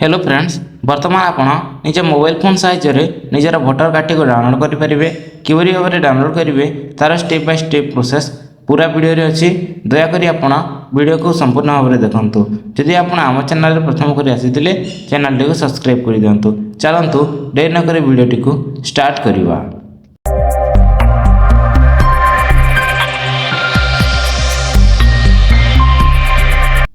Hello friends, बर्तमान आपण निज मोबाइल फोन साहाय्य निजर भोटर कार्ड को डाउनलोड करेंगे। किपरि भाव में डाउनलोड करेंगे तार स्टेप बाय स्टेप प्रोसेस पूरा वीडियो रे अच्छी। दयाकोरी आपण वीडियो को संपूर्ण भाव में देखंतु। जदि आपण आम चैनल प्रथम कर आसीथिले चैनल टी को सब्सक्राइब कर दियंतु। चलंतु देर न करी वीडियो टी को स्टार्ट करिवा।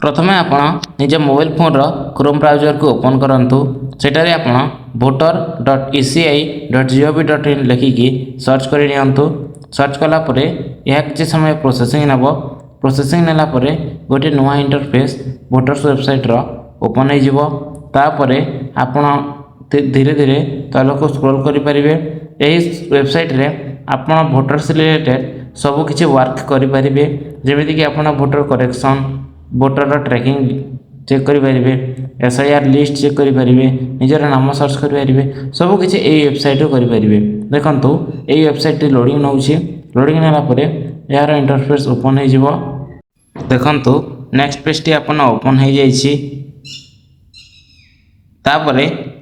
प्रथमे आपण निज मोबाइल फोन रो क्रोम ब्राउजर को ओपन करंतु। सेटारे आपण voter.eci.gov.in लिखिकी सर्च कर नियंतु। सर्च कला परे यह किछि समय प्रोसेसिंग नेबो। प्रोसेसिंग नेला परे गोटे नुआ इंटरफेस वोटर्स वेबसाइट रो ओपन हो जिवो। तापरे आपण धीरे धीरे तलको स्क्रॉल करि परिबे। एही वेबसाइट रे आपण वोटर्स रिलेटेड सब किछि वर्क करि परिबे। जेमिति कि आपण voter correction, voter tracking check करेंगे, SIR लिस्ट चेक करेंगे, निजर नाम सर्च करेंगे, सब किसी यही वेबसाइट करेंगे। देखो यही वेबसाइट लोडिंग नौ लोडिंग नालापर यार इंटरफेस ओपन हो। देखो नेक्स्ट पेज टी आपन ओपन हो जाइए।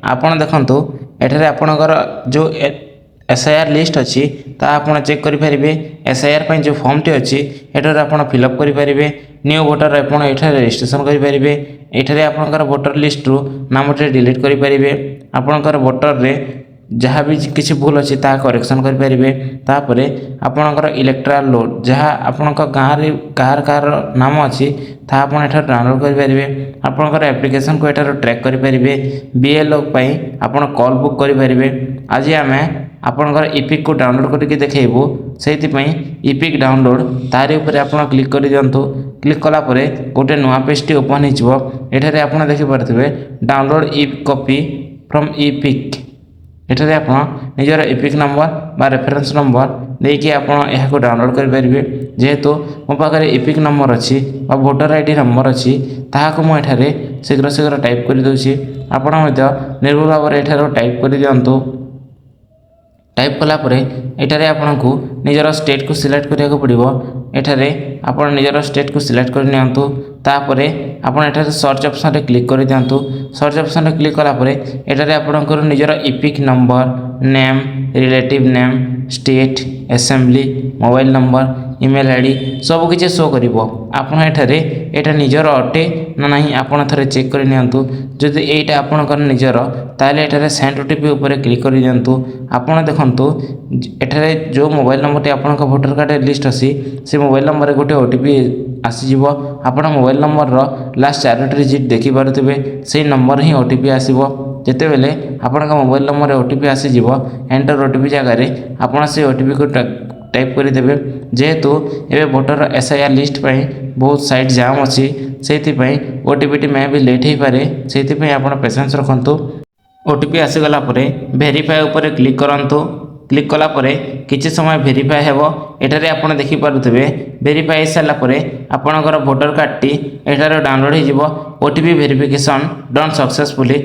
आपन देखो एठारे आपणकर जो SIR लिस्ट अच्छी आपड़ चेक करेंगे। SIR जो फॉर्म टी अच्छी एठार आप फिलअप करेंगे। न्यू वोटर आप रजिस्ट्रेशन करेंगे। एठारे आपणकर वोटर लिस्ट रु नाम डिलीट करेंगे। आपणकर वोटर रे जहाँ भी किसी भूल अच्छी ता करेक्शन करेंगे। तापर आपणकर इलेक्ट्राल लोड जहाँ आपण गाँव कार नाम अच्छी ता आप डाउनलोड करेंगे। आपणकर एप्लिकेशन को एठार ट्रैक करेंगे। BLO आप कॉल बुक करेंगे। आज आम आपणकर इपिक को डाउनलोड करके देखो से इपिक डाउनलोड तारी ऊपर आप क्लिक कर दिंतु। क्लिक कलापर गोटे नुआ पेज टी ओपन हो। एठारे आप देखिपे download e copy from EPIC. एठारे आप निजर इपिक नंबर बा रेफरेंस नंबर देकी आप डाउनलोड करेंगे। जेहेतु मो पाखे इपिक नंबर अच्छी वोटर ID नंबर अच्छी ताकू मुझे शीघ्र शीघ्र टाइप कर दूसरी। आपड़ निर्भुल भाव में एठार टाइप कर दिंतु। टाइप कलापर एठारे आपन को निजर स्टेट को सिलेक्ट करिया पड़िबो। एठारे आपन निजर स्टेट को सिलेक्ट कर नियंतु। तापरे आपन एठारे सर्च ऑप्शन रे क्लिक कर दियंतु। सर्च ऑप्शन रे क्लिक कलापर एठारे आपनकर निजर EPIC number, name, relative name, state, assembly, mobile number, email ID सब किछि शो करिवो। आपन एठारे एटा निजर अटे ना नहीं आपन थरे चेक कर नियंतु। जदि एटा आपनकर निजर ताले एठारे सेंड OTP ऊपर क्लिक कर दियंतु। आपन देखंतु एठारे जो मोबाइल नंबर टी आपन का वोटर कार्ड लिस्ट अछि से मोबाइल नंबर रे गोटे OTP आसी जिवो। आपन मोबाइल नंबर रो लास्ट 4 डिजिट देखि पारुथिबे से नंबर ही OTP आसीबो। जेते बेले आपन का मोबाइल नंबर रे OTP आसी जिवो एंटर OTP जगह रे आपन से OTP को टाइप कर देबे। जेहेतु एबे वोटर SIR लिस्ट पई बहुत साइट जाम अछि सेति पई OTP टी में भी लेट ही पारे। सेति पई आपन पेशेंस रखंतु। OTP आसी गला परे वेरीफाई ऊपर क्लिक करंतु। क्लिक कला परे किछि समय वेरीफाई हेबो। एठारे आपण देखि पारुथिबे वेरीफाई साला परे आपणकर वोटर कार्ड टी एठारे डाउनलोड हो जिवो। OTP वेरिफिकेशन डन सक्सेसफुली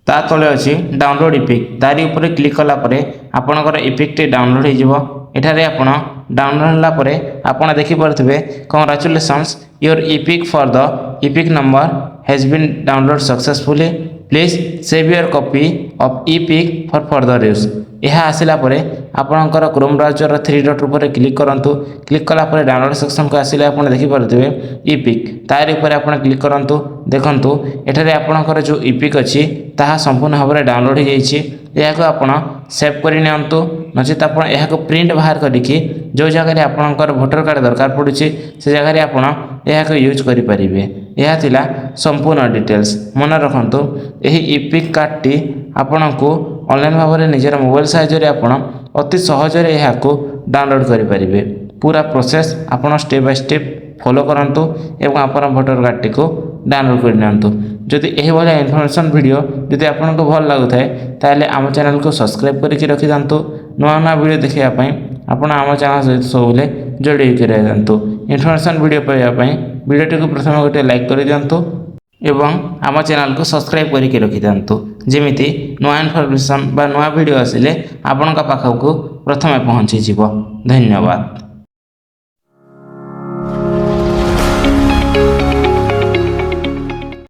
ता तले अछि डाउनलोड इपिक तारी ऊपर क्लिक कला परे आपणकर इपिक टी डाउनलोड हो जिवो। एठारे आपण डाउनलोड होला परे आपण देखि पारुथिबे congratulations your EPIC for the EPIC number has been download successfully, please save your copy of EPIC for further use. यह आसिला परे आपणकर क्रोम ब्राउजर 3 डॉट ऊपर क्लिक करंतु। क्लिक कला परे डाउनलोड सेक्शन को आसिले आपण देखि पारुथिबे इपिक तारी ऊपर आपण क्लिक करंतु। देखंतु एठारे आपणकर जो इपिक अछि ताहा संपूर्ण भाव में डाउनलोड हो जाइछि। यह आपण सेव कर नियंतु नचित आपण यह प्रिंट बाहर करिकि जो जगह आपणकर वोटर कार्ड दरकार पड़ुछि से जगह रे आपण यह यूज करि परिबे। यह थिला संपूर्ण डिटेल्स। मन रखंतु एही इपिक कार्ड टी आपण को ऑनलाइन भाव में निजर मोबाइल साहाय्य आपण अति सहज रे यह को डाउनलोड करि परिबे। पूरा प्रोसेस आपण स्टेप बाय स्टेप फॉलो करंतु एवं आपण वोटर कार्ड टी को डाउनलोड कर नियंतु। जदि एही भला इन्फॉर्मेशन वीडियो जदि आपन को भल लागुथाय ताले आम चैनल को सब्सक्राइब करके रखि दांतु। नुआ नुआ वीडियो देखिया पई आपण आम चैनल सहित सबले जोड़ी के रह दांतु। इन्फॉर्मेशन वीडियो पाइबा पई वीडियो टी को प्रथम गोटे लाइक कर दियंतु एवं आम चैनल को सब्सक्राइब करके रखि दांतु। जेमिति नुआ इन्फॉर्मेशन बा नुआ वीडियो आसिले आपण का पाखक को प्रथमे पहुंची जिवो। धन्यवाद।